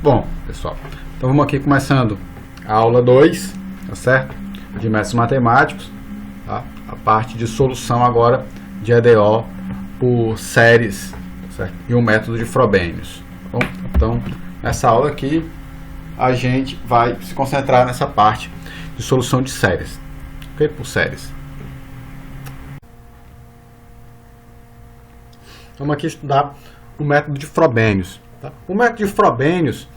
Bom, pessoal, então vamos aqui começando a aula 2, tá certo? De métodos matemáticos, tá? A parte de solução agora de EDO por séries, tá certo? E o método de Frobenius. Tá bom? Então, nessa aula aqui, a gente vai se concentrar nessa parte de solução de séries, ok? Por séries. Vamos aqui estudar o método de Frobenius. Tá? O método de Frobenius,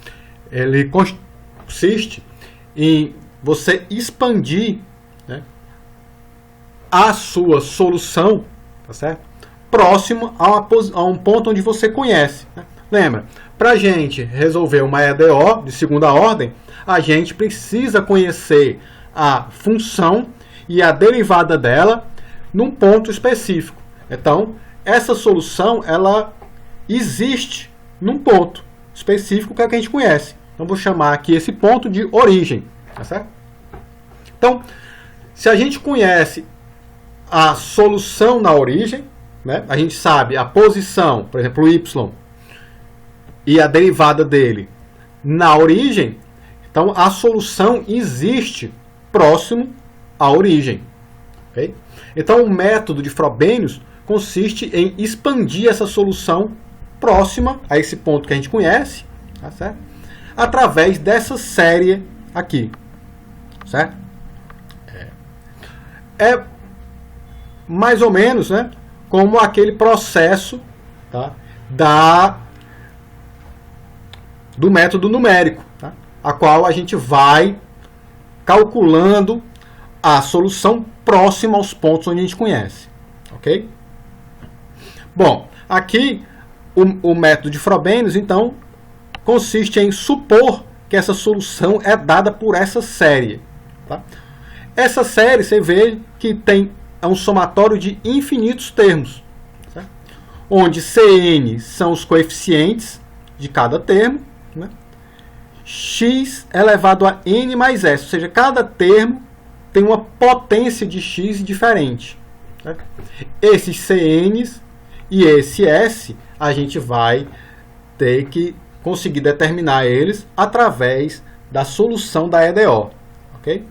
ele consiste em você expandir, né, a sua solução, tá certo? Próximo a um ponto onde você conhece. Né? Lembra, para a gente resolver uma EDO de segunda ordem, a gente precisa conhecer a função e a derivada dela num ponto específico. Então, essa solução, ela existe num ponto específico que é o que a gente conhece. Então, vou chamar aqui esse ponto de origem. Tá certo? Então, se a gente conhece a solução na origem, né, a gente sabe a posição, por exemplo, o y, e a derivada dele na origem, então a solução existe próximo à origem. Okay? Então, o método de Frobenius consiste em expandir essa solução próxima a esse ponto que a gente conhece, tá certo? Através dessa série aqui, certo? É mais ou menos, né, como aquele processo, tá, do método numérico, tá, a qual a gente vai calculando a solução próxima aos pontos onde a gente conhece, ok? Bom, aqui o método de Frobenius, então, consiste em supor que essa solução é dada por essa série. Tá? Essa série, você vê que é um somatório de infinitos termos, certo? Onde Cn são os coeficientes de cada termo, né? X elevado a n mais s, ou seja, cada termo tem uma potência de x diferente. Certo? Esses Cn's e esse S, a gente vai ter que conseguir determinar eles através da solução da EDO. Okay?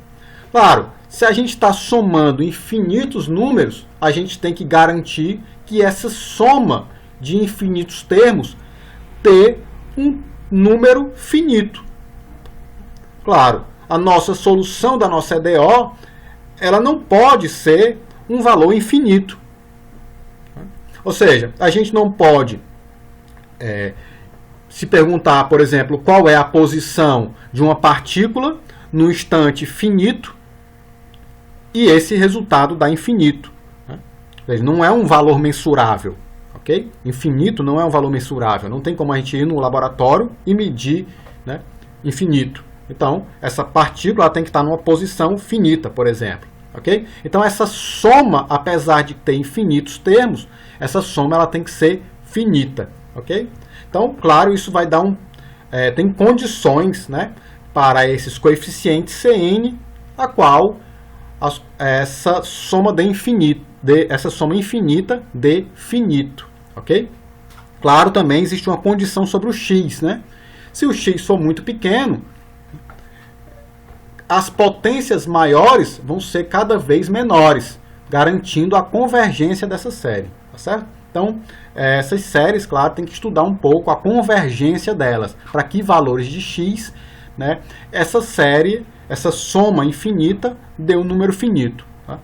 Claro, se a gente está somando infinitos números, a gente tem que garantir que essa soma de infinitos termos dê um número finito. Claro, a nossa solução da nossa EDO, ela não pode ser um valor infinito. Ou seja, a gente não pode se perguntar, por exemplo, qual é a posição de uma partícula no instante finito e esse resultado dá infinito. Né? Não é um valor mensurável. Okay? Infinito não é um valor mensurável. Não tem como a gente ir no laboratório e medir, né, infinito. Então, essa partícula ela tem que estar numa posição finita, por exemplo. Okay? Então, essa soma, apesar de ter infinitos termos, essa soma ela tem que ser finita. Okay? Então, claro, isso vai dar tem condições, né, para esses coeficientes Cn, a qual essa soma essa soma infinita dê finito. Okay? Claro, também existe uma condição sobre o x. Né? Se o x for muito pequeno, as potências maiores vão ser cada vez menores, garantindo a convergência dessa série. Tá certo? Então, essas séries, claro, tem que estudar um pouco a convergência delas, para que valores de x, né, essa série, essa soma infinita, dê um número finito. Tá?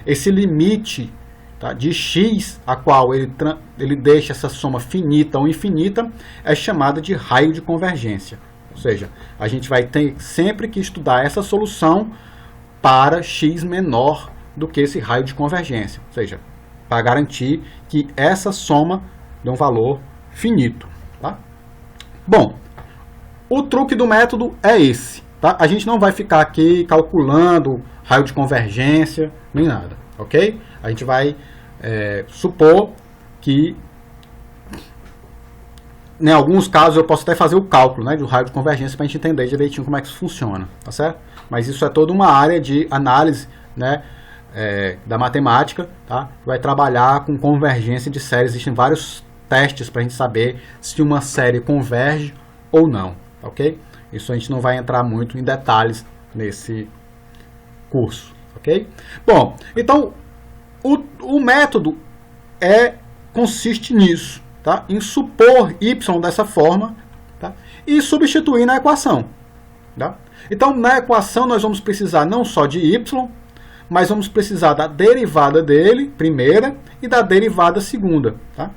Esse limite, tá, de x, a qual ele deixa essa soma finita ou infinita, é chamada de raio de convergência. Ou seja, a gente vai ter sempre que estudar essa solução para x menor do que esse raio de convergência. Ou seja, para garantir que essa soma dê um valor finito. Tá? Bom, o truque do método é esse. Tá? A gente não vai ficar aqui calculando raio de convergência, nem nada. Ok? A gente vai supor que, em alguns casos, eu posso até fazer o cálculo, né, do raio de convergência para a gente entender direitinho como é que isso funciona. Tá certo? Mas isso é toda uma área de análise, né, da matemática, tá? Vai trabalhar com convergência de séries. Existem vários testes para a gente saber se uma série converge ou não, ok? Isso a gente não vai entrar muito em detalhes nesse curso, ok? Bom, então o método consiste nisso, tá? Em supor y dessa forma, tá? E substituir na equação, tá? Então na equação nós vamos precisar não só de y, mas vamos precisar da derivada dele, primeira, e da derivada segunda, tá?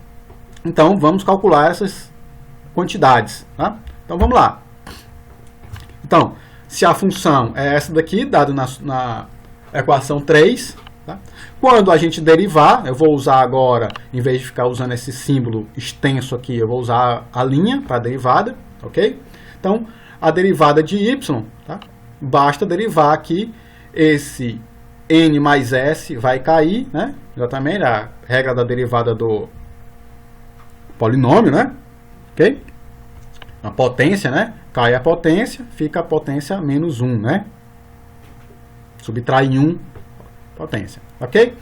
Então vamos calcular essas quantidades, tá? Então vamos lá. Então, se a função é essa daqui, dado na equação 3, tá? Quando a gente derivar, eu vou usar agora, em vez de ficar usando esse símbolo extenso aqui, eu vou usar a linha para a derivada, ok? Então, a derivada de y, tá? Basta derivar aqui, esse n mais s vai cair, né? Exatamente, a regra da derivada do polinômio, né? Ok? A potência, né? Cai a potência, fica a potência menos 1, né? Subtrai 1 potência, ok?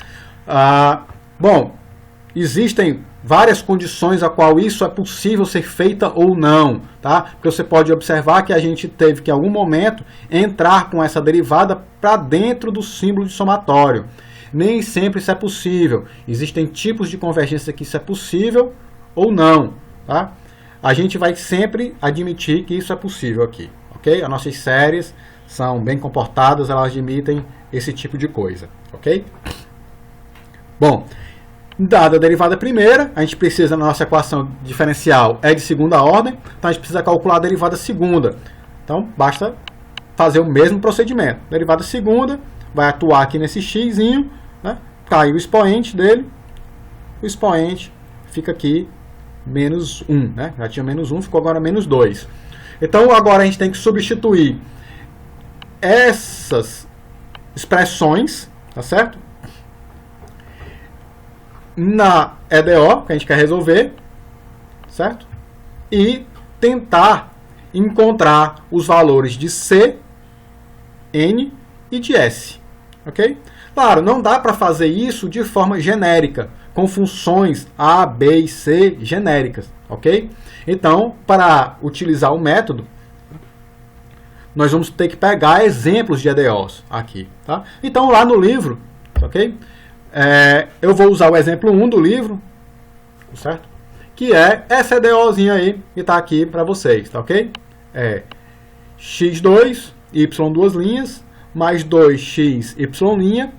Bom, existem várias condições a qual isso é possível ser feita ou não, tá? Porque você pode observar que a gente teve que em algum momento entrar com essa derivada para dentro do símbolo de somatório. Nem sempre isso é possível. Existem tipos de convergência que isso é possível ou não, tá? A gente vai sempre admitir que isso é possível aqui, ok? As nossas séries são bem comportadas, elas admitem esse tipo de coisa, ok? Bom, dada a derivada primeira, a gente precisa, na nossa equação diferencial é de segunda ordem, então a gente precisa calcular a derivada segunda. Então, basta fazer o mesmo procedimento. Derivada segunda, vai atuar aqui nesse xzinho, né? Cai o expoente dele, o expoente fica aqui menos 1, né? Já tinha menos 1, ficou agora menos 2. Então, agora a gente tem que substituir essas expressões, tá certo? Na EDO, que a gente quer resolver, certo? E tentar encontrar os valores de C, N e de S, ok? Claro, não dá para fazer isso de forma genérica, com funções A, B e C genéricas, ok? Então, para utilizar o método, nós vamos ter que pegar exemplos de EDOs aqui, tá? Então, lá no livro, ok? Eu vou usar o exemplo 1 do livro, certo? Que é essa EDOzinha aí, que está aqui para vocês, tá ok? x2, y duas linhas, mais 2x, y',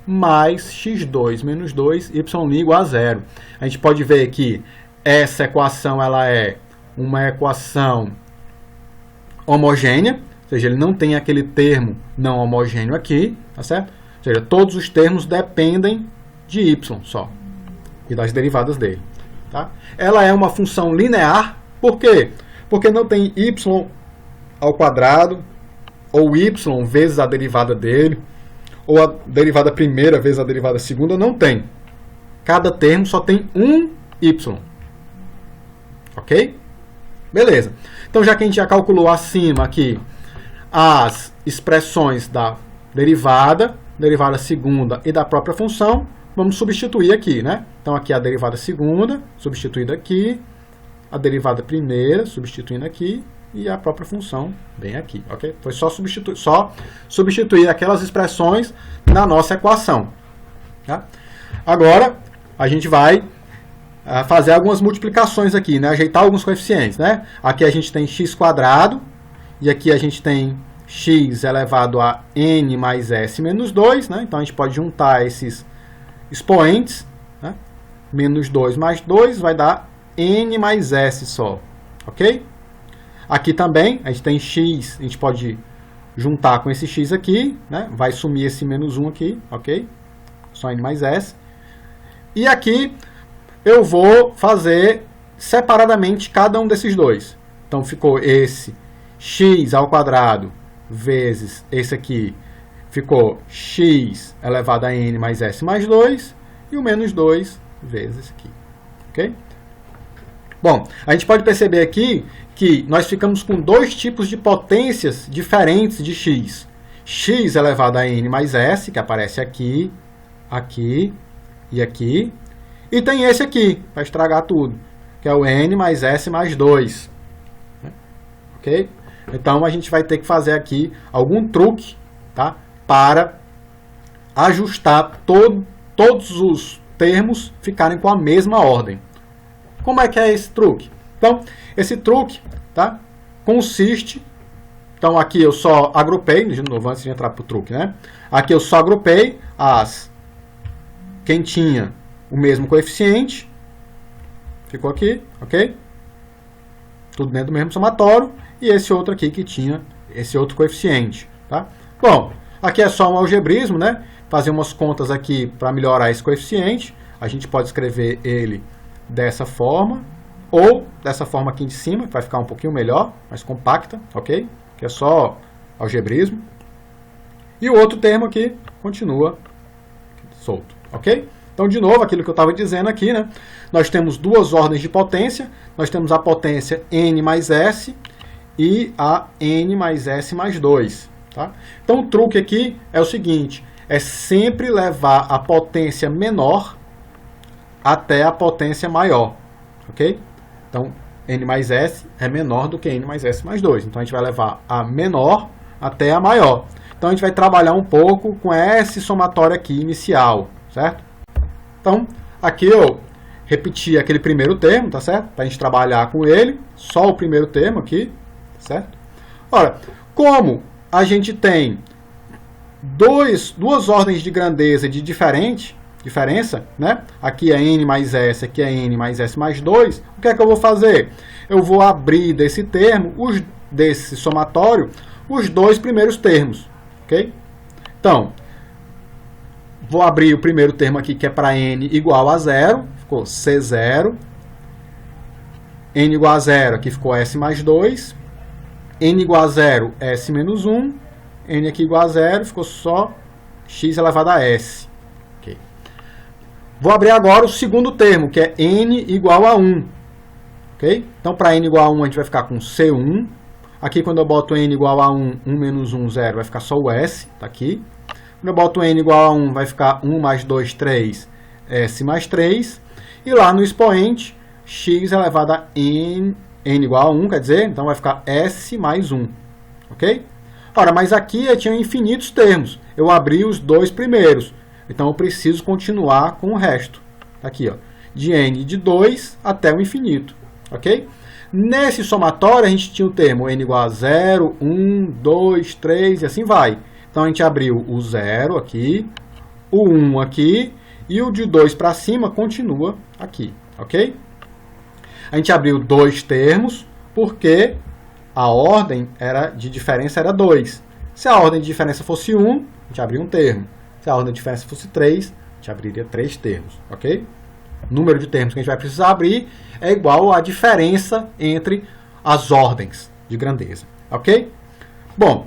mais x2 menos 2, y' igual a 0. A gente pode ver que essa equação ela é uma equação homogênea, ou seja, ele não tem aquele termo não homogêneo aqui, tá certo? Ou seja, todos os termos dependem de y só e das derivadas dele. Tá? Ela é uma função linear, por quê? Porque não tem y ao quadrado, ou y vezes a derivada dele, ou a derivada primeira vezes a derivada segunda, não tem. Cada termo só tem um y. Ok? Beleza. Então, já que a gente já calculou acima aqui as expressões da derivada segunda e da própria função, vamos substituir aqui, né? Então, aqui a derivada segunda, substituída aqui, a derivada primeira, substituindo aqui, e a própria função bem aqui, ok? Foi só substituir aquelas expressões na nossa equação. Tá? Agora, a gente vai fazer algumas multiplicações aqui, né? Ajeitar alguns coeficientes, né? Aqui a gente tem x², e aqui a gente tem x elevado a n mais s menos 2, né? Então, a gente pode juntar esses expoentes, né? Menos 2 mais 2 vai dar n mais s só, ok? Aqui também, a gente tem x, a gente pode juntar com esse x aqui, né? Vai sumir esse menos 1 aqui, ok? Só n mais s. E aqui eu vou fazer separadamente cada um desses dois. Então ficou esse x ao quadrado vezes esse aqui, ficou x elevado a n mais s mais 2, e o menos 2 vezes esse aqui, ok? Bom, a gente pode perceber aqui que nós ficamos com dois tipos de potências diferentes de x. X elevado a n mais s, que aparece aqui, aqui e aqui. E tem esse aqui, para estragar tudo, que é o n mais s mais 2. ok? Então a gente vai ter que fazer aqui algum truque, tá? Para ajustar todos os termos ficarem com a mesma ordem. Como é que é esse truque? Então, esse truque, tá? Consiste... Então aqui eu só agrupei, de novo, antes de entrar para o truque, né? Aqui eu só agrupei quem tinha o mesmo coeficiente. Ficou aqui, ok? Tudo dentro do mesmo somatório. E esse outro aqui que tinha esse outro coeficiente, tá? Bom, aqui é só um algebrismo, né? Fazer umas contas aqui para melhorar esse coeficiente. A gente pode escrever ele dessa forma, ou dessa forma aqui de cima, que vai ficar um pouquinho melhor, mais compacta, ok? Que é só algebrismo. E o outro termo aqui continua solto, ok? Então, de novo, aquilo que eu estava dizendo aqui, né? Nós temos duas ordens de potência. Nós temos a potência n mais s e a n mais s mais 2. Tá? Então, o truque aqui é o seguinte, é sempre levar a potência menor até a potência maior, ok? Então, n mais s é menor do que n mais s mais 2. Então, a gente vai levar a menor até a maior. Então, a gente vai trabalhar um pouco com esse somatório aqui inicial, certo? Então, aqui eu repeti aquele primeiro termo, tá certo? Para a gente trabalhar com ele, só o primeiro termo aqui, certo? Ora, como a gente tem duas ordens de grandeza de diferença, né? Aqui é n mais s, aqui é n mais s mais 2. O que é que eu vou fazer? Eu vou abrir desse termo, desse somatório, os dois primeiros termos, ok? Então, vou abrir o primeiro termo aqui, que é para n igual a 0, ficou C0. N igual a 0, aqui ficou S mais 2. N igual a 0, S menos 1. N aqui igual a 0, ficou só x elevado a S. Okay. Vou abrir agora o segundo termo, que é n igual a 1. Okay? Então, para n igual a 1, a gente vai ficar com C1. Aqui, quando eu boto n igual a 1, 1 menos 1, 0, vai ficar só o S, tá aqui. Quando eu boto n igual a 1, vai ficar 1 mais 2, 3, S mais 3. E lá no expoente, x elevado a n igual a 1, quer dizer, então vai ficar S mais 1. Ok? Ora, mas aqui eu tinha infinitos termos. Eu abri os dois primeiros. Então eu preciso continuar com o resto. Tá aqui, ó. De n de 2 até o infinito. Ok? Nesse somatório, a gente tinha o termo n igual a 0, 1, 2, 3 e assim vai. Então, a gente abriu o 0 aqui, o 1 aqui, e o de 2 para cima continua aqui, ok? A gente abriu dois termos, porque a ordem de diferença era 2. Se a ordem de diferença fosse 1, a gente abria um termo. Se a ordem de diferença fosse 3, a gente abriria 3 termos, ok? O número de termos que a gente vai precisar abrir é igual à diferença entre as ordens de grandeza, ok? Bom,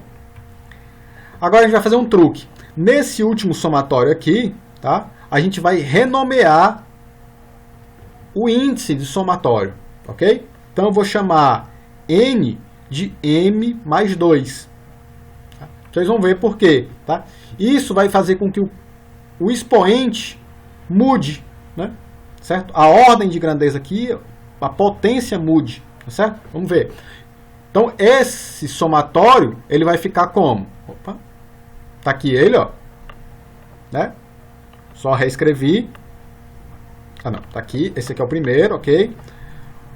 agora a gente vai fazer um truque. Nesse último somatório aqui, tá? A gente vai renomear o índice de somatório, ok? Então eu vou chamar n de m mais 2. Tá? Vocês vão ver por quê, tá? Isso vai fazer com que o expoente mude, né? Certo? A ordem de grandeza aqui, a potência mude, tá certo? Vamos ver. Então esse somatório, ele vai ficar como? Opa. Tá aqui ele, ó, né? Só reescrevi. Ah, não, tá aqui. Esse aqui é o primeiro, ok?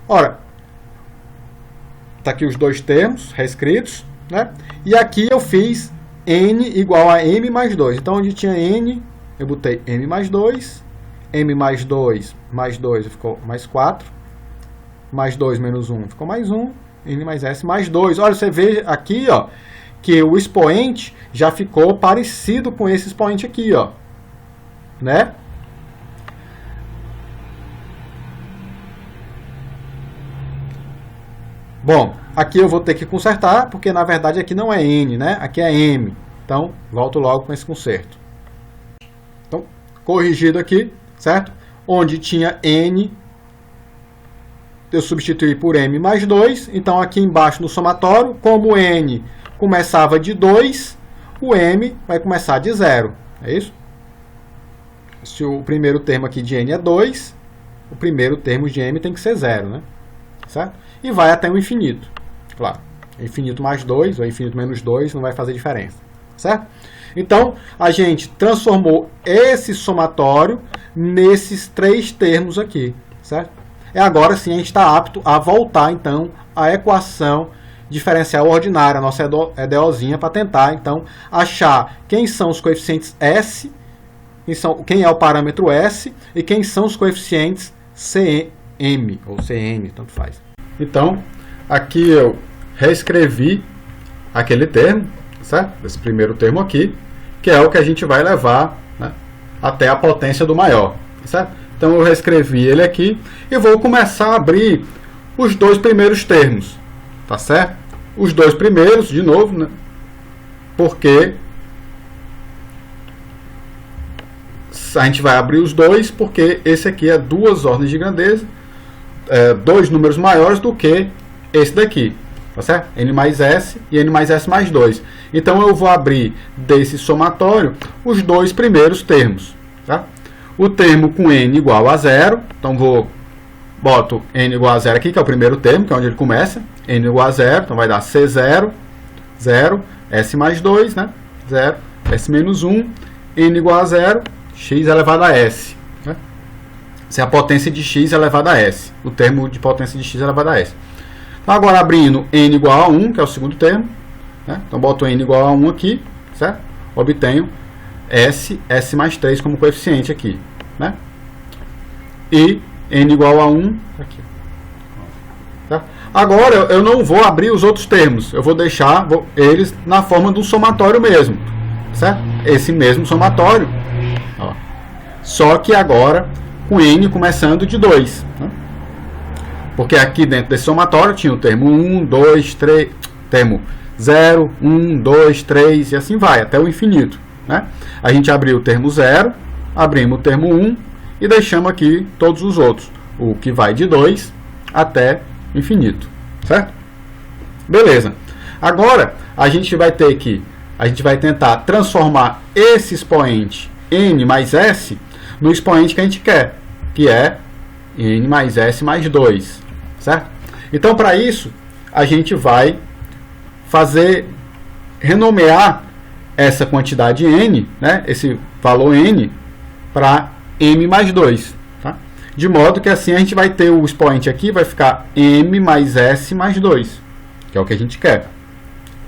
Ora, tá aqui os dois termos reescritos, né? E aqui eu fiz n igual a m mais 2. Então, onde tinha n, eu botei m mais 2. M mais 2 ficou mais 4. Mais 2 menos 1 ficou mais 1. N mais S mais 2. Olha, você vê aqui, ó, que o expoente já ficou parecido com esse expoente aqui, ó, né? Bom, aqui eu vou ter que consertar, porque na verdade aqui não é n, né? Aqui é m. Então, volto logo com esse conserto. Então, corrigido aqui, certo? Onde tinha n, eu substituí por m mais 2. Então, aqui embaixo no somatório, como n começava de 2, o m vai começar de 0. É isso? Se o primeiro termo aqui de n é 2, o primeiro termo de m tem que ser 0, né? Certo? E vai até o infinito, claro. Infinito mais 2 ou infinito menos 2 não vai fazer diferença, certo? Então, a gente transformou esse somatório nesses 3 termos aqui, certo? E agora sim a gente está apto a voltar, então, à equação diferencial ordinária, a nossa EDOzinha, para tentar, então, achar quem são os coeficientes S, quem é o parâmetro S e quem são os coeficientes CM ou CN, tanto faz. Então, aqui eu reescrevi aquele termo, certo? Esse primeiro termo aqui, que é o que a gente vai levar, né, até a potência do maior, certo? Então eu reescrevi ele aqui e vou começar a abrir os 2 primeiros termos, tá certo? Os 2 primeiros, de novo, né? Porque a gente vai abrir os 2 porque esse aqui é 2 ordens de grandeza, 2 números maiores do que esse daqui, tá certo? N mais S e N mais S mais 2. Então eu vou abrir desse somatório os 2 primeiros termos, tá? O termo com N igual a 0, então boto N igual a 0 aqui, que é o primeiro termo, que é onde ele começa. N igual a 0, então vai dar C0, 0, S mais 2, né? 0, S menos 1, N igual a 0, x elevado a S. Né? Essa é a potência de x elevado a S. O termo de potência de x elevado a S. Então, agora abrindo N igual a 1, que é o segundo termo. Né? Então, boto N igual a 1 aqui, certo? Obtenho S mais 3 como coeficiente aqui. Né? E N igual a 1 aqui. Tá? Agora, eu não vou abrir os outros termos. Eu vou deixar eles na forma de um somatório mesmo. Certo? Esse mesmo somatório. Ó. Só que agora com N começando de 2. Né? Porque aqui dentro desse somatório tinha o termo 1, 2, 3, termo 0, 1, 2, 3 e assim vai, até o infinito. Né? A gente abriu o termo 0, abrimos o termo 1 e deixamos aqui todos os outros. O que vai de 2 até o infinito. Certo? Beleza. Agora a gente vai tentar transformar esse expoente N mais S no expoente que a gente quer, que é N mais S mais 2. Certo? Então, para isso, a gente vai renomear essa quantidade N, né, esse valor N, para M mais 2. Tá? De modo que assim a gente vai ter o expoente aqui, vai ficar M mais S mais 2, que é o que a gente quer.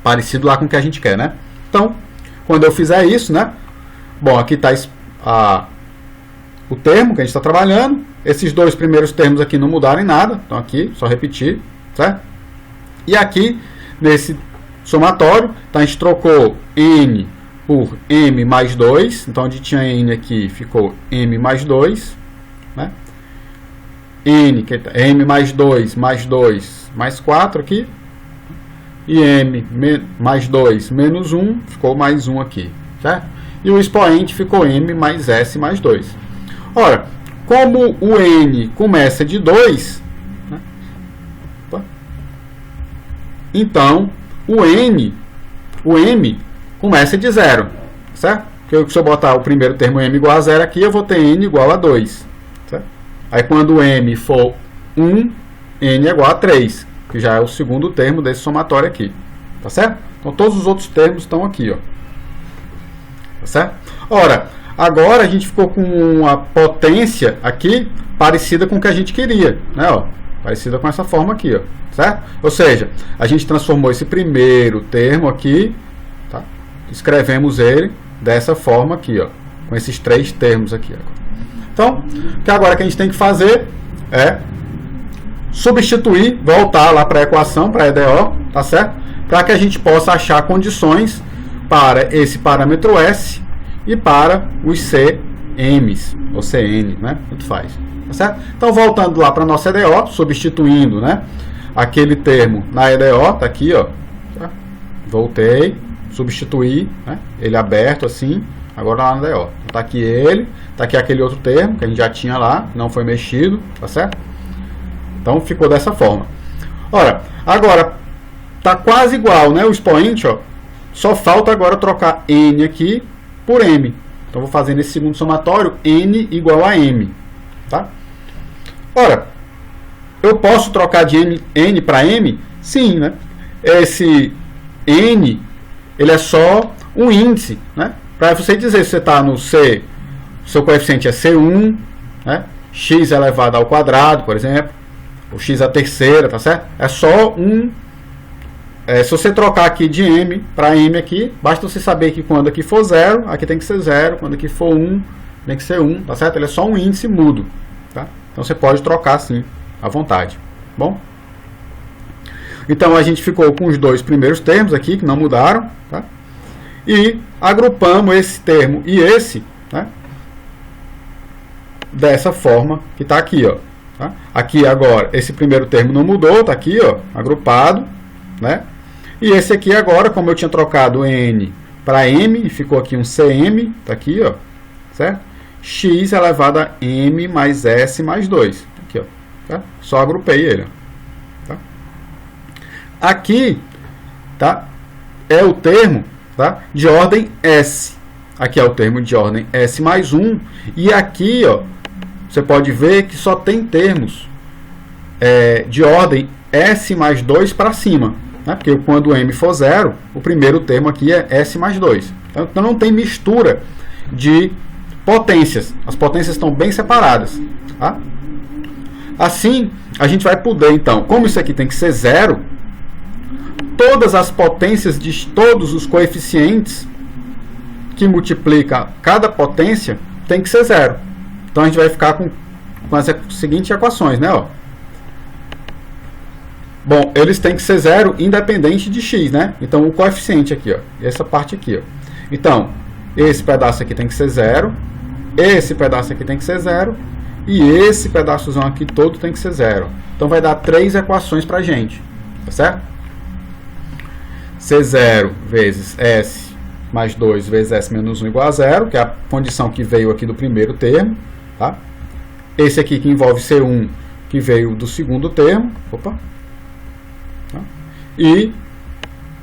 Parecido lá com o que a gente quer, né? Então, quando eu fizer isso, né? Bom, aqui está o termo que a gente está trabalhando. Esses 2 primeiros termos aqui não mudaram em nada. Então, aqui, só repetir, certo? E aqui, nesse somatório, então a gente trocou N por M mais 2. Então, onde tinha N aqui, ficou M mais 2. Né? M mais 2 mais 4 aqui. E M mais 2 menos 1, ficou mais 1 aqui, certo? E o expoente ficou M mais S mais 2. Ora, como o N começa de 2, né? Então o M começa de 0, certo? Porque se eu botar o primeiro termo M igual a 0 aqui, eu vou ter N igual a 2. Certo? Aí quando o M for 1, N é igual a 3. Que já é o segundo termo desse somatório aqui, tá certo? Então todos os outros termos estão aqui, ó, tá certo? Ora, agora a gente ficou com uma potência aqui parecida com o que a gente queria, né? Ó, parecida com essa forma aqui, ó, certo? Ou seja, a gente transformou esse primeiro termo aqui, tá? Escrevemos ele dessa forma aqui, ó, com esses 3 termos aqui. Ó. Então, o que agora que a gente tem que fazer é substituir, voltar lá para a equação, para a EDO, tá certo? Para que a gente possa achar condições para esse parâmetro S e para os CMs, ou CN, né? Tanto faz, tá certo? Então, voltando lá para a nossa EDO, substituindo, né, aquele termo na EDO, tá aqui, ó, tá? Voltei, substituí, né, ele aberto assim, agora lá na EDO. Tá aqui ele, tá aqui aquele outro termo que a gente já tinha lá, não foi mexido, tá certo? Então ficou dessa forma. Ora, agora tá quase igual, né? O expoente, ó. Só falta agora trocar N aqui por M. Então vou fazer nesse segundo somatório N igual a M, tá? Ora, eu posso trocar de N para M? Sim, né? esse n, ele é só um índice, né? Para você dizer se você está no C, seu coeficiente é C1, né? X elevado ao quadrado, por exemplo, ou x à terceira, tá certo? É só um... se você trocar aqui de m para m aqui, basta você saber que quando aqui for 0, aqui tem que ser 0, quando aqui for 1, tem que ser 1, tá certo? Ele é só um índice mudo, tá? Então você pode trocar sim, à vontade, bom? Então a gente ficou com os dois primeiros termos aqui, que não mudaram, tá? E agrupamos esse termo e esse, né? Dessa forma que está aqui, ó. Tá? Aqui agora, esse primeiro termo não mudou, está aqui, ó, agrupado, né? E esse aqui agora, como eu tinha trocado n para m, ficou aqui um cm, está aqui, ó, certo? X elevado a m mais s mais 2, aqui, ó, tá? Só agrupei ele, ó, tá? Aqui, tá? É o termo, tá? De ordem S. Aqui é o termo de ordem S mais 1. E aqui, ó, você pode ver que só tem termos de ordem S mais 2 para cima. Né? Porque quando m for 0, o primeiro termo aqui é S mais 2. Então não tem mistura de potências. As potências estão bem separadas. Tá? Assim, a gente vai poder, então, como isso aqui tem que ser 0, todas as potências de todos os coeficientes que multiplica cada potência tem que ser 0. Então a gente vai ficar com as seguintes equações, né? Ó. Bom, eles têm que ser 0 independente de x, né? Então o coeficiente aqui, ó, essa parte aqui, ó. Então, esse pedaço aqui tem que ser 0, esse pedaço aqui tem que ser 0 e esse pedaçozão aqui todo tem que ser 0. Então vai dar 3 equações pra gente, tá certo? C0 vezes S mais 2 vezes S menos 1 igual a 0, que é a condição que veio aqui do primeiro termo. Tá? Esse aqui que envolve C1, que veio do segundo termo. Opa. Tá? E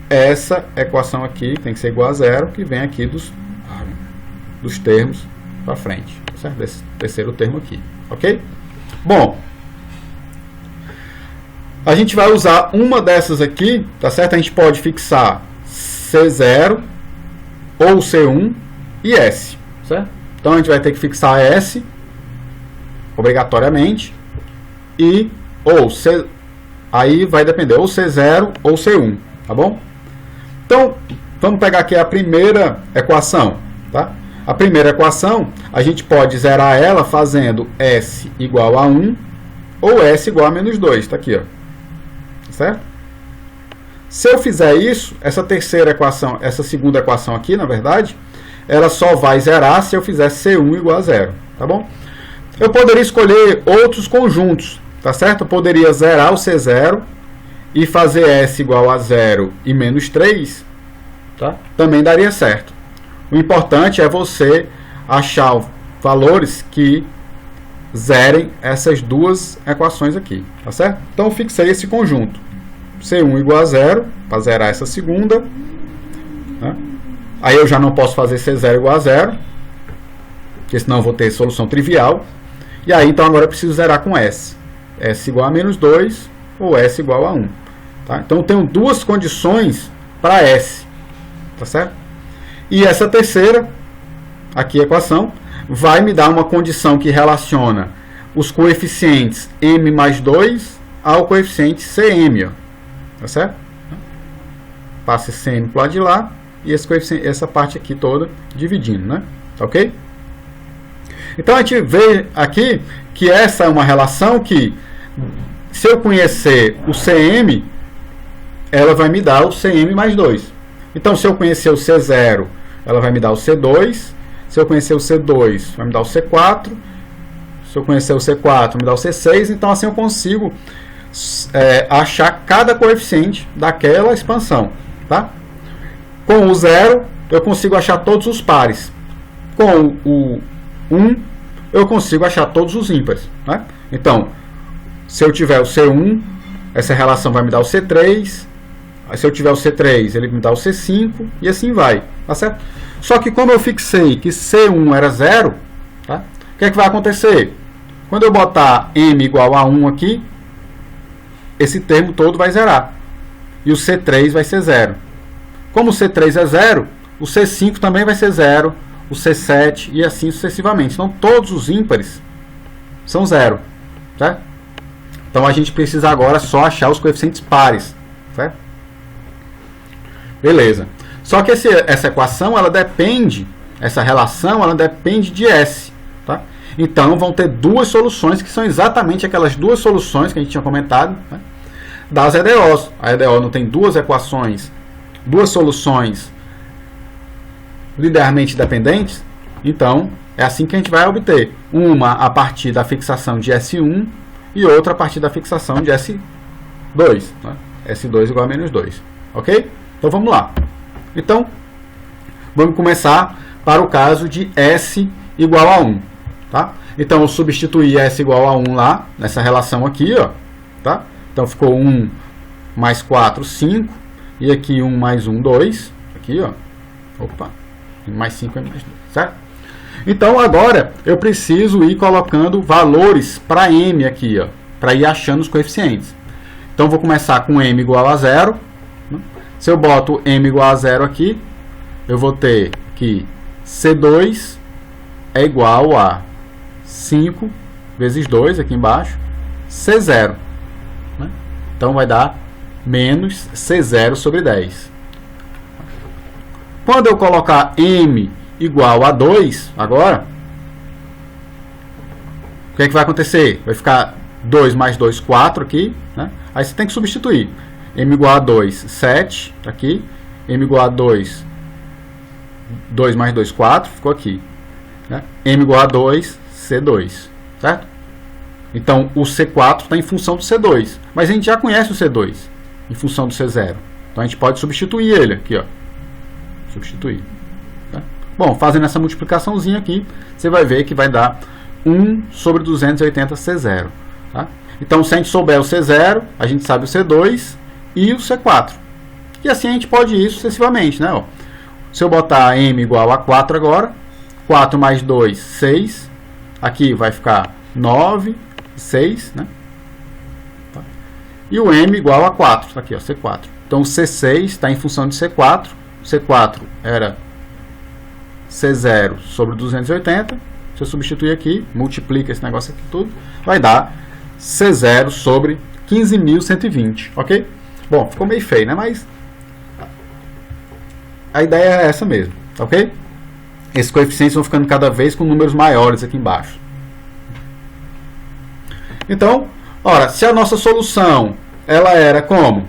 essa equação aqui tem que ser igual a 0, que vem aqui dos termos para frente. Certo? Desse terceiro termo aqui. Ok? Bom, a gente vai usar uma dessas aqui, tá certo? A gente pode fixar C0 ou C1 e S, certo? Então a gente vai ter que fixar S obrigatoriamente e ou C, aí vai depender ou C0 ou C1, tá bom? Então vamos pegar aqui a primeira equação, tá? A primeira equação a gente pode zerar ela fazendo S igual a 1 ou S igual a menos 2, tá aqui, ó, certo? Se eu fizer isso, essa terceira equação, essa segunda equação aqui, na verdade, ela só vai zerar se eu fizer C1 igual a 0, tá bom? Eu poderia escolher outros conjuntos, tá certo? Eu poderia zerar o C0 e fazer S igual a 0 e menos 3, tá? Também daria certo. O importante é você achar valores que zerem essas duas equações aqui, tá certo? Então eu fixei esse conjunto. C1 igual a 0, para zerar essa segunda, né? Aí eu já não posso fazer C0 igual a 0, porque senão eu vou ter solução trivial. E aí, então, agora eu preciso zerar com S. S igual a menos 2 ou S igual a 1. Tá? Então, eu tenho duas condições para S. Tá certo? E essa terceira, aqui a equação, vai me dar uma condição que relaciona os coeficientes M mais 2 ao coeficiente CM. Ó. Tá certo? Passa esse CM para o lado de lá e esse coeficiente, essa parte aqui toda dividindo, né? Tá ok? Então a gente vê aqui que essa é uma relação que, se eu conhecer o CM, ela vai me dar o CM mais 2. Então, se eu conhecer o C0, ela vai me dar o C2. Se eu conhecer o C2, vai me dar o C4. Se eu conhecer o C4, me dá o C6. Então, assim eu consigo achar cada coeficiente daquela expansão. Tá? Com o 0, eu consigo achar todos os pares. Com o 1, eu consigo achar todos os ímpares. Né? Então, se eu tiver o C1, essa relação vai me dar o C3. Aí, se eu tiver o C3, ele me dá o C5 e assim vai. Tá certo? Só que como eu fixei que C1 era 0, tá? O que é que vai acontecer? Quando eu botar M igual a 1 aqui, esse termo todo vai zerar. e o C3 vai ser 0. Como o C3 é 0, o C5 também vai ser 0, o C7 e assim sucessivamente. Então, todos os ímpares são 0. Certo? Então, a gente precisa agora só achar os coeficientes pares. Certo? Beleza. Só que essa equação, ela depende, essa relação, ela depende de S. Tá? Então, vão ter duas soluções, que são exatamente aquelas duas soluções que a gente tinha comentado, né, das EDOs. A EDO não tem duas equações, duas soluções linearmente dependentes, então é assim que a gente vai obter. Uma a partir da fixação de S1 e outra a partir da fixação de S2. Né? S2 igual a menos 2. Ok? Então vamos lá. Então, vamos começar para o caso de S igual a 1. Tá? Então, eu substituí S igual a 1 lá, nessa relação aqui. Ó, tá? Então, ficou 1 mais 4, 5. E aqui 1 mais 1, 2. Aqui, ó. Opa. Mais 5 é mais 2. Certo? Então, agora, eu preciso ir colocando valores para M aqui, ó, para ir achando os coeficientes. Então, vou começar com M igual a 0. Se eu boto M igual a 0 aqui, eu vou ter que C2 é igual a 5 vezes 2 aqui embaixo, C0. Né? Então, vai dar menos C0 sobre 10. Quando eu colocar M igual a 2, agora, o que é que vai acontecer? Vai ficar 2 mais 2, 4 aqui. Né? Aí você tem que substituir. M igual a 2, 7, aqui. M igual a 2, 2 mais 2, 4, ficou aqui. Né? M igual a 2, C2. Certo? Então, o C4 está em função do C2. Mas a gente já conhece o C2 em função do C0. Então, a gente pode substituir ele aqui. Ó. Substituir. Tá? Bom, fazendo essa multiplicaçãozinha aqui, você vai ver que vai dar 1 sobre 280 C0. Tá? Então, se a gente souber o C0, a gente sabe o C2 e o C4. E assim a gente pode ir sucessivamente. Né? Ó, se eu botar M igual a 4 agora, 4 mais 2, 6. Aqui vai ficar 9, 6. Né? Tá? E o M igual a 4. Tá aqui, ó, C4. Então, o C6 está em função de C4. C4 era C0 sobre 280. Se eu substituir aqui, multiplica esse negócio aqui tudo, vai dar C0 sobre 15.120. Ok? Bom, ficou meio feio, né? Mas a ideia é essa mesmo. Ok? Esses coeficientes vão ficando cada vez com números maiores aqui embaixo. Então, ora, se a nossa solução ela era como?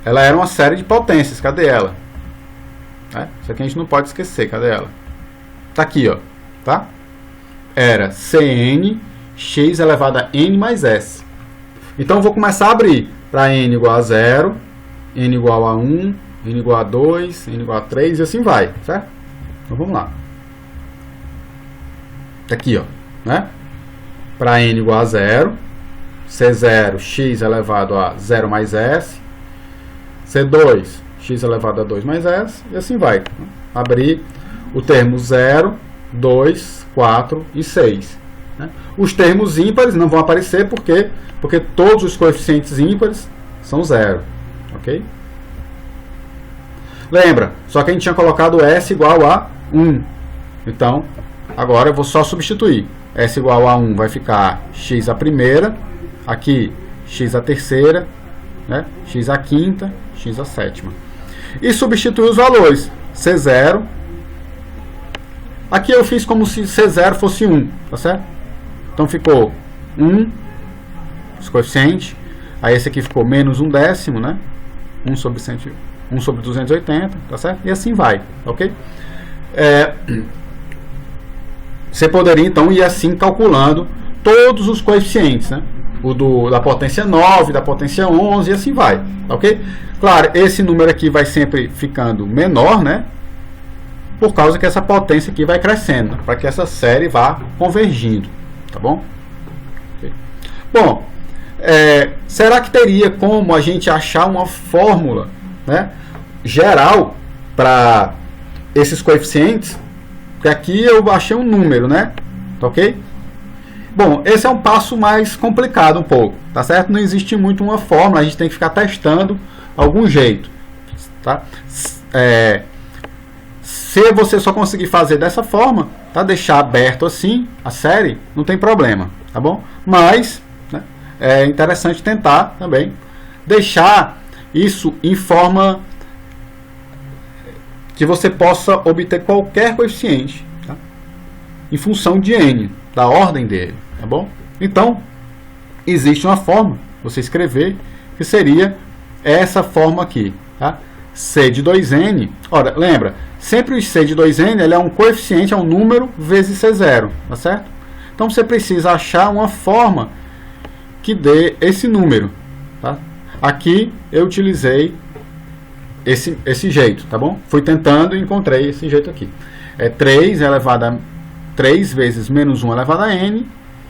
Ela era uma série de potências. Cadê ela? Isso aqui a gente não pode esquecer. Cadê ela? Tá aqui, ó. Tá? Era Cn x elevado a n mais s. Então, eu vou começar a abrir para n igual a 0, n igual a 1, n igual a 2, n igual a 3 e assim vai. Certo? Então, vamos lá. Tá aqui, ó. Né? Para n igual a 0, C0 x elevado a 0 mais s, C2 x elevado a 2 mais s, e assim vai. Abrir o termo 0, 2, 4 e 6. Né? Os termos ímpares não vão aparecer porque todos os coeficientes ímpares são 0. Ok? Lembra, só que a gente tinha colocado S igual a 1. Então, agora eu vou só substituir. S igual a 1 vai ficar x a primeira, aqui x a terceira, né? X a quinta, x a sétima. E substituir os valores. C0. Aqui eu fiz como se C0 fosse 1, tá certo? Então ficou 1, os coeficientes. Aí esse aqui ficou menos 1 décimo, né? 1 sobre 280, tá certo? E assim vai, ok? Você poderia então ir assim calculando todos os coeficientes, né? O da potência 9, da potência 11 e assim vai, ok? Claro, esse número aqui vai sempre ficando menor, né? Por causa que essa potência aqui vai crescendo, para que essa série vá convergindo, tá bom? Okay. Bom, será que teria como a gente achar uma fórmula, né, geral para esses coeficientes? Porque aqui eu achei um número, né? Tá ok? Bom, esse é um passo mais complicado um pouco, tá certo? Não existe muito uma fórmula, a gente tem que ficar testando algum jeito, tá? Se você só conseguir fazer dessa forma, tá? Deixar aberto assim a série, não tem problema, tá bom? Mas, né, é interessante tentar também deixar isso em forma que você possa obter qualquer coeficiente, tá? Em função de n, da ordem dele, tá bom? Então, existe uma forma, você escrever, que seria essa forma aqui, tá? C de 2n, ora, lembra, sempre o C de 2n ele é um coeficiente, é um número vezes C0, tá certo? Então, você precisa achar uma forma que dê esse número, tá? Aqui, eu utilizei esse jeito, tá bom? Fui tentando e encontrei esse jeito aqui. É 3 elevado a 3 vezes menos 1 elevado a n,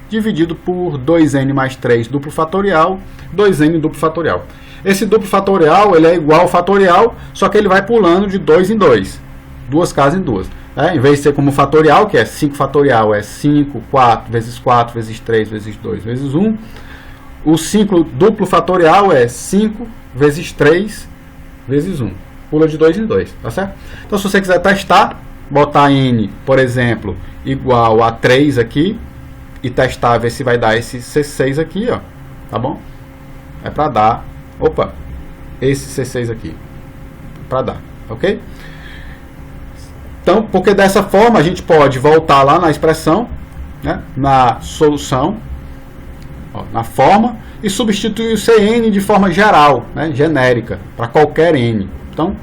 dividido por 2n mais 3 duplo fatorial, 2n duplo fatorial. Esse duplo fatorial ele é igual ao fatorial, só que ele vai pulando de 2 em 2. Duas casas em duas. Né? Em vez de ser como fatorial, que é 5 fatorial, é 5, 4 vezes 3 vezes 2 vezes 1. O 5 duplo fatorial é 5 vezes 3 vezes 1. Pula de 2 em 2, tá certo? Então, se você quiser testar, botar n, por exemplo, igual a 3 aqui, e testar, ver se vai dar esse C6 aqui, ó, tá bom? É para dar, opa, esse C6 aqui, para dar, ok? Então, porque dessa forma a gente pode voltar lá na expressão, né, na solução, ó, na forma, e substituir o Cn de forma geral, né, genérica, para qualquer n. Então,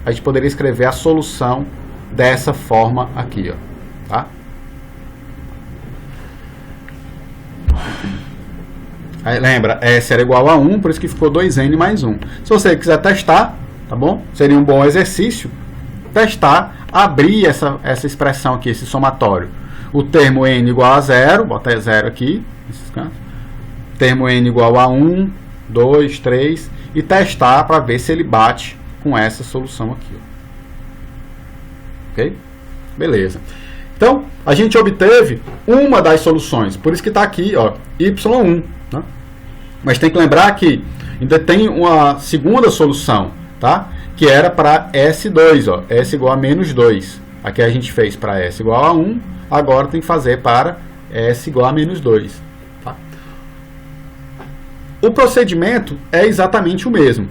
a gente poderia escrever a solução dessa forma aqui, ó, tá? Aí, lembra, S era igual a 1, por isso que ficou 2n mais 1. Se você quiser testar, tá bom? Seria um bom exercício testar, abrir essa expressão aqui, esse somatório. O termo n igual a 0, bota 0 aqui, nesses cantos. Termo n igual a 1, 2, 3, e testar para ver se ele bate com essa solução aqui. Ok? Beleza. Então, a gente obteve uma das soluções, por isso que está aqui, ó, y1. Né? Mas tem que lembrar que ainda tem uma segunda solução, tá? Que era para S2, ó, S igual a menos 2. Aqui a gente fez para S igual a 1, agora tem que fazer para S igual a menos 2. Tá? O procedimento é exatamente o mesmo.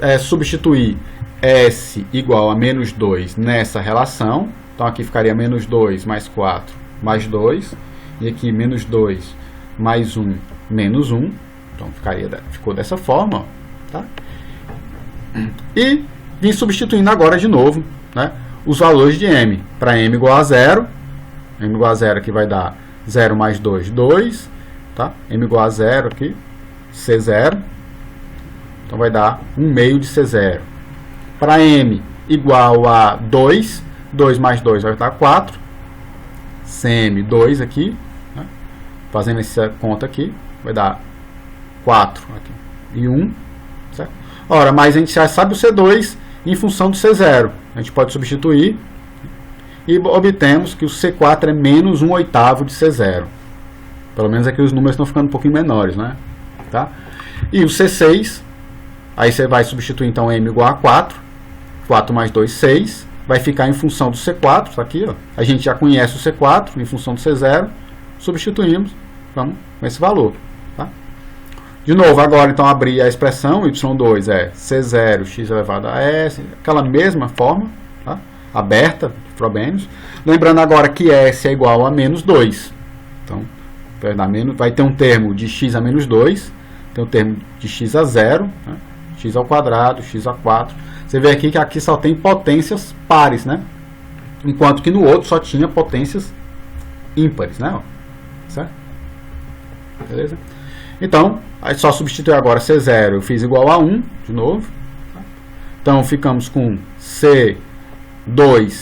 É substituir S igual a menos 2 nessa relação. Então aqui ficaria menos 2 mais 4 mais 2. E aqui menos 2 mais 1 menos 1. Então ficou dessa forma. Ó, tá? E vim substituindo agora de novo, né, os valores de m. Para m igual a 0. M igual a 0 aqui vai dar 0 mais 2, 2. Tá? M igual a 0 aqui, C0. Então vai dar 1 meio de C0. Para m igual a 2, 2 mais 2 vai dar 4. Cm 2 aqui, né? Fazendo essa conta aqui, vai dar 4 aqui, e 1. Certo? Ora, mas a gente já sabe o C2 em função do C0. A gente pode substituir e obtemos que o C4 é menos 1/8 de C0. Pelo menos aqui os números estão ficando um pouquinho menores, né? Tá? E o C6, aí você vai substituir então m igual a 4. 4 mais 2, 6. Vai ficar em função do C4, tá aqui, ó. A gente já conhece o C4 em função do C0. Substituímos, vamos com esse valor. Tá? De novo, agora então abrir a expressão, y2 é C0, x elevado a s, aquela mesma forma, tá? Aberta, Frobenius. Lembrando agora que s é igual a menos 2. Então, vai ter um termo de x a menos 2, tem um termo de x a 0, né? X ao quadrado, x a 4. Você vê aqui que aqui só tem potências pares, né? Enquanto que no outro só tinha potências ímpares, né? Certo? Beleza? Então, aí só substituir agora C0, eu fiz igual a 1, de novo. Tá? Então, ficamos com C2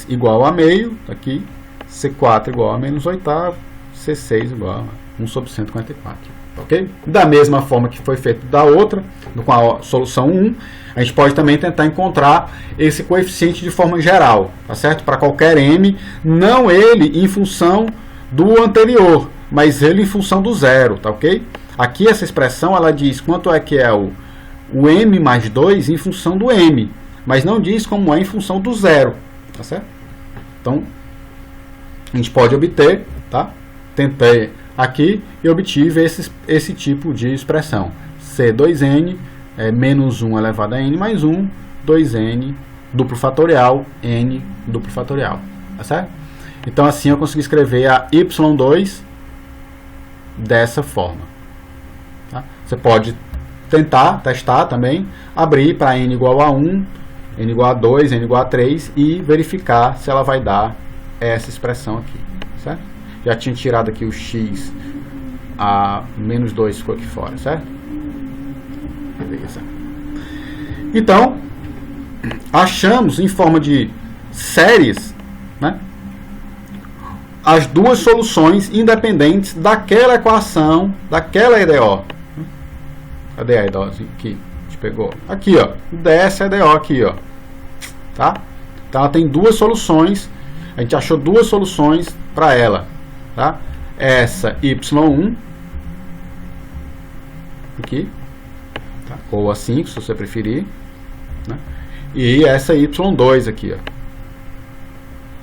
igual a meio, aqui. C4 igual a menos 8º, C6 igual a 1 sobre 144. Ok? Da mesma forma que foi feito da outra, com a solução 1, a gente pode também tentar encontrar esse coeficiente de forma geral, tá certo? Para qualquer m, não ele em função do anterior, mas ele em função do zero, tá ok? Aqui essa expressão ela diz quanto é que é o m mais 2 em função do m, mas não diz como é em função do zero, tá certo? Então, a gente pode obter, tá? Tentei aqui e obtive esse tipo de expressão. C2n é menos 1 elevado a n mais 1, 2n duplo fatorial, n duplo fatorial, tá certo? Então assim eu consegui escrever a y2 dessa forma. Tá? Você pode testar também, abrir para n igual a 1, n igual a 2, n igual a 3 e verificar se ela vai dar essa expressão aqui, certo? Já tinha tirado aqui o x, a menos 2 ficou aqui fora, certo? Beleza. Então, achamos em forma de séries, né, as duas soluções independentes daquela equação, daquela EDO. Cadê a EDOzinha aqui? A gente pegou. Aqui, ó. Dessa EDO aqui, ó. Tá? Então ela tem duas soluções. A gente achou duas soluções para ela. Tá? Essa y1 aqui, tá? Ou assim, se você preferir, né? E essa y2 aqui,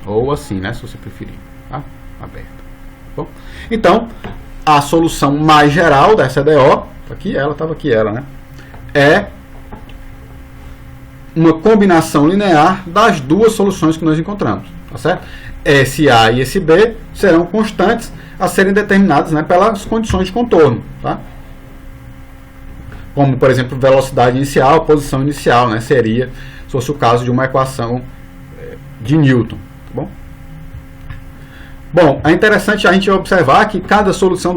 ó. Ou assim, né? Se você preferir, tá? Aberto. Bom, então, a solução mais geral dessa EDO, aqui ela, estava aqui ela, né? É uma combinação linear das duas soluções que nós encontramos, tá certo? Esse A e esse B serão constantes a serem determinadas, né, pelas condições de contorno, tá? Como, por exemplo, velocidade inicial, posição inicial, né, seria, se fosse o caso de uma equação de Newton, tá bom? Bom, é interessante a gente observar que cada solução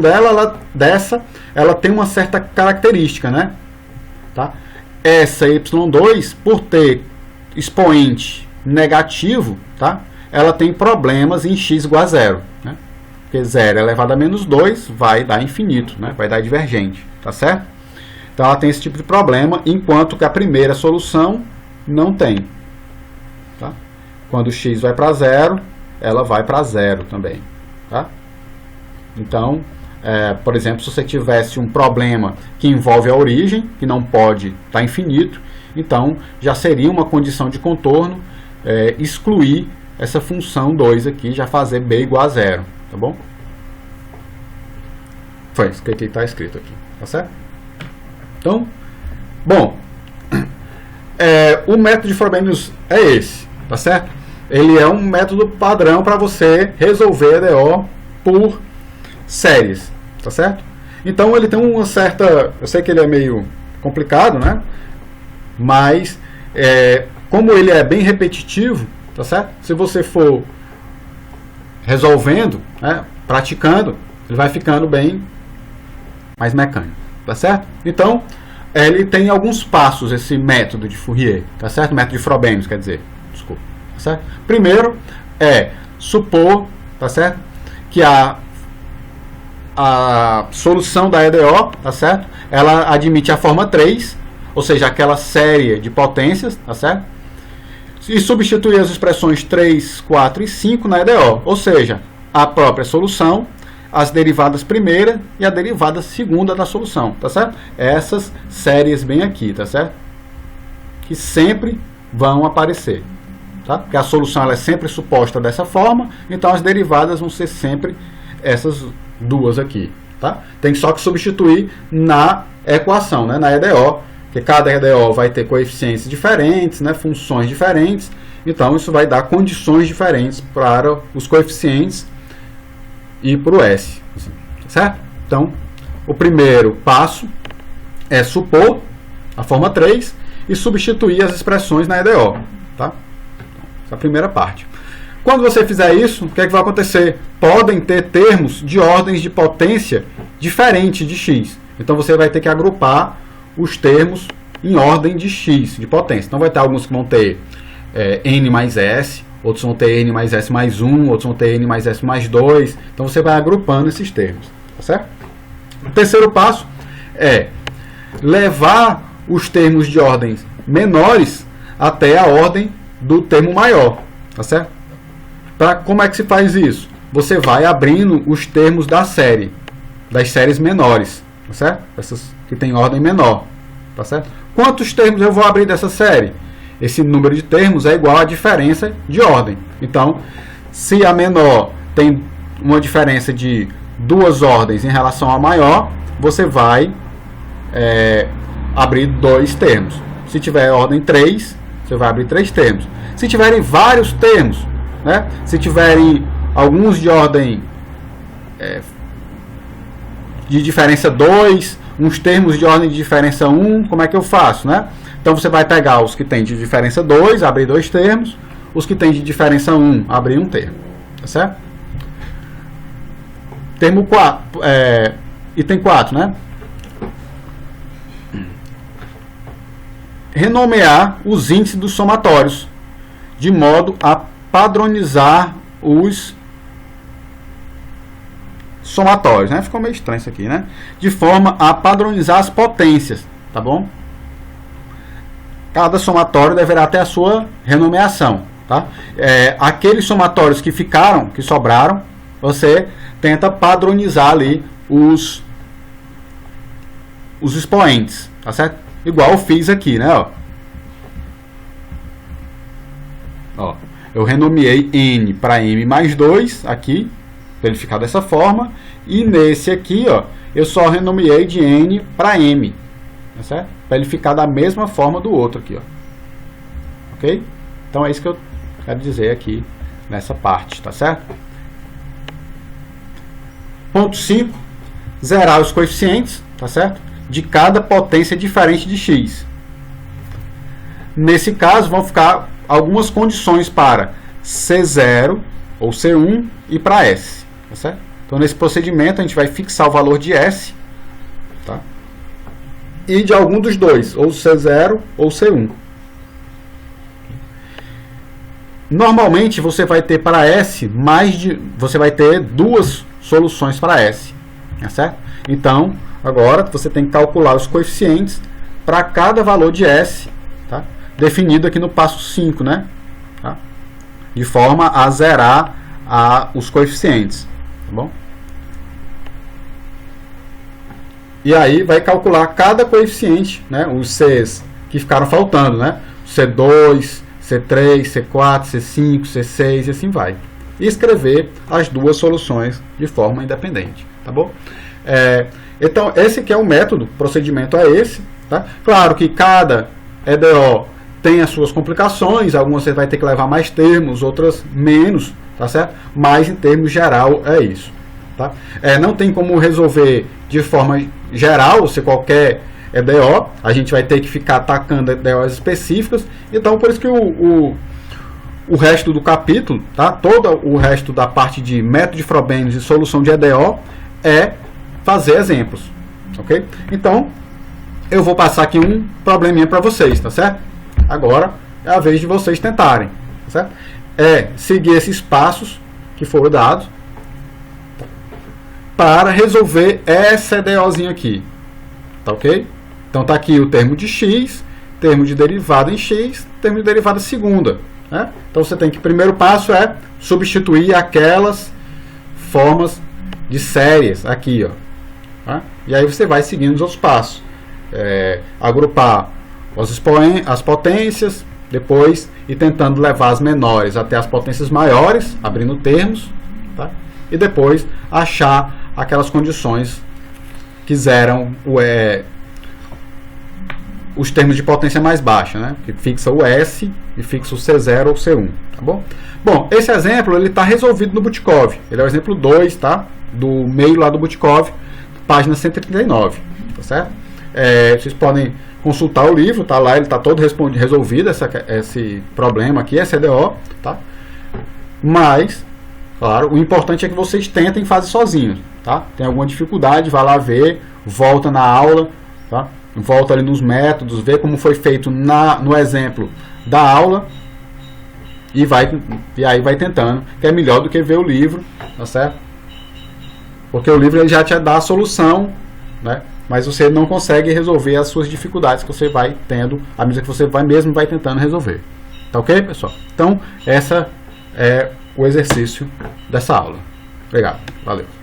ela tem uma certa característica, né? Tá? Essa y2, por ter expoente negativo, tá? Ela tem problemas em x igual a zero, né? Porque 0 elevado a menos 2 vai dar infinito, né? Vai dar divergente, tá certo? Então ela tem esse tipo de problema, enquanto que a primeira solução não tem. Tá? Quando x vai para zero, ela vai para zero também. Tá? Então, por exemplo, se você tivesse um problema que envolve a origem, que não pode estar infinito, então já seria uma condição de contorno excluir essa função 2 aqui, já fazer b igual a zero. Tá bom? Foi isso que está escrito aqui. Tá certo? Então, bom, o método de Frobenius é esse, tá certo? Ele é um método padrão para você resolver EDO por séries, tá certo? Então ele tem uma certa, eu sei que ele é meio complicado, né? Mas como ele é bem repetitivo, tá certo? Se você for resolvendo, né, praticando, ele vai ficando bem mais mecânico, tá certo? Então, ele tem alguns passos, esse método de Fourier, tá certo? Método de Frobenius, quer dizer, desculpa, tá certo? Primeiro é supor, tá certo? Que a solução da EDO, tá certo? Ela admite a forma 3, ou seja, aquela série de potências, tá certo? E substituir as expressões 3, 4 e 5 na EDO, ou seja, a própria solução, as derivadas primeira e a derivada segunda da solução, tá certo? Essas séries bem aqui, tá certo? Que sempre vão aparecer, tá? Porque a solução ela é sempre suposta dessa forma, então as derivadas vão ser sempre essas duas aqui, tá? Tem só que substituir na equação, né? Na EDO, porque cada EDO vai ter coeficientes diferentes, né? Funções diferentes, então isso vai dar condições diferentes para os coeficientes e para o S, assim, certo? Então, o primeiro passo é supor a forma 3 e substituir as expressões na EDO, tá? Essa é a primeira parte. Quando você fizer isso, o que é que vai acontecer? Podem ter termos de ordens de potência diferentes de x. Então, você vai ter que agrupar os termos em ordem de x, de potência. Então, vai ter alguns que vão ter n mais s, outros vão ter n mais s mais 1, outros vão ter n mais s mais 2. Então você vai agrupando esses termos, tá certo? O terceiro passo é levar os termos de ordens menores até a ordem do termo maior, tá certo? Como é que se faz isso? você vai abrindo os termos da série, das séries menores, tá certo? Essas que tem ordem menor, tá certo? Quantos termos eu vou abrir dessa série? Esse número de termos é igual à diferença de ordem. Então, se a menor tem uma diferença de 2 ordens em relação à maior, você vai abrir 2 termos. Se tiver ordem 3, você vai abrir 3 termos. Se tiverem vários termos, né? Se tiverem alguns de ordem de diferença 2, uns termos de ordem de diferença 1, como é que eu faço, né? Então você vai pegar os que tem de diferença 2, abrir 2 termos, os que tem de diferença 1, abrir 1 termo, tá certo? Termo 4, item 4, né? Renomear os índices dos somatórios, de modo a padronizar os somatórios, né? Ficou meio estranho isso aqui, né? De forma a padronizar as potências, tá bom? Cada somatório deverá ter a sua renomeação, tá? Aqueles somatórios que ficaram, que sobraram, você tenta padronizar ali os expoentes, tá certo? Igual eu fiz aqui, né? Ó, eu renomeei N para M mais 2 aqui, para ele ficar dessa forma, e nesse aqui, ó, eu só renomeei de N para M, tá certo? Para ele ficar da mesma forma do outro aqui, ó. Ok? Então é isso que eu quero dizer aqui nessa parte, tá certo? Ponto 5, zerar os coeficientes, tá certo? De cada potência diferente de x. Nesse caso, vão ficar algumas condições para C0 ou C1 e para S, tá certo? Então, nesse procedimento, a gente vai fixar o valor de S, tá? E de algum dos dois, ou C0 ou C1. Normalmente, você vai ter para S você vai ter 2 soluções para S, tá certo? Então, agora você tem que calcular os coeficientes para cada valor de S, tá? Definido aqui no passo 5, né? Tá? De forma a zerar os coeficientes, tá bom? E aí vai calcular cada coeficiente, né? Os Cs que ficaram faltando, né? C2, C3, C4, C5, C6 e assim vai. E escrever as 2 soluções de forma independente, tá bom? Então, esse que é o método, o procedimento é esse, tá? Claro que cada EDO tem as suas complicações, algumas você vai ter que levar mais termos, outras menos, tá certo? Mas em termos geral é isso, tá? Não tem como resolver de forma geral, se qualquer EDO, a gente vai ter que ficar atacando EDOs específicas, então por isso que o resto do capítulo, tá? Todo o resto da parte de método de Frobenius e solução de EDO é fazer exemplos, ok? Então, eu vou passar aqui um probleminha para vocês, tá certo? Agora é a vez de vocês tentarem, tá certo? Seguir esses passos que foram dados para resolver essa EDOzinha aqui, tá ok? Então tá aqui o termo de x, termo de derivada em x, termo de derivada segunda, né? Então você tem que, o primeiro passo é substituir aquelas formas de séries aqui, ó. Tá? E aí você vai seguindo os outros passos. Agrupar as potências, depois ir tentando levar as menores até as potências maiores, abrindo termos, tá? E depois achar aquelas condições que zeram os termos de potência mais baixa, né? Que fixa o S e fixa o C0 ou C1, tá bom? Bom, esse exemplo ele está resolvido no Butkov. Ele é o exemplo 2, tá? Do meio lá do Butkov, página 139, tá certo? Vocês podem consultar o livro, tá lá, ele está todo resolvido, esse problema aqui, esse EDO, tá? Mas, claro, o importante é que vocês tentem fazer sozinhos, tá? Tem alguma dificuldade, vai lá ver, volta na aula, tá? Volta ali nos métodos, vê como foi feito no exemplo da aula e aí vai tentando, que é melhor do que ver o livro, tá certo? Porque o livro ele já te dá a solução, né? Mas você não consegue resolver as suas dificuldades que você vai tendo à medida que você vai tentando resolver. Tá ok, pessoal? Então, essa é o exercício dessa aula. Obrigado. Valeu.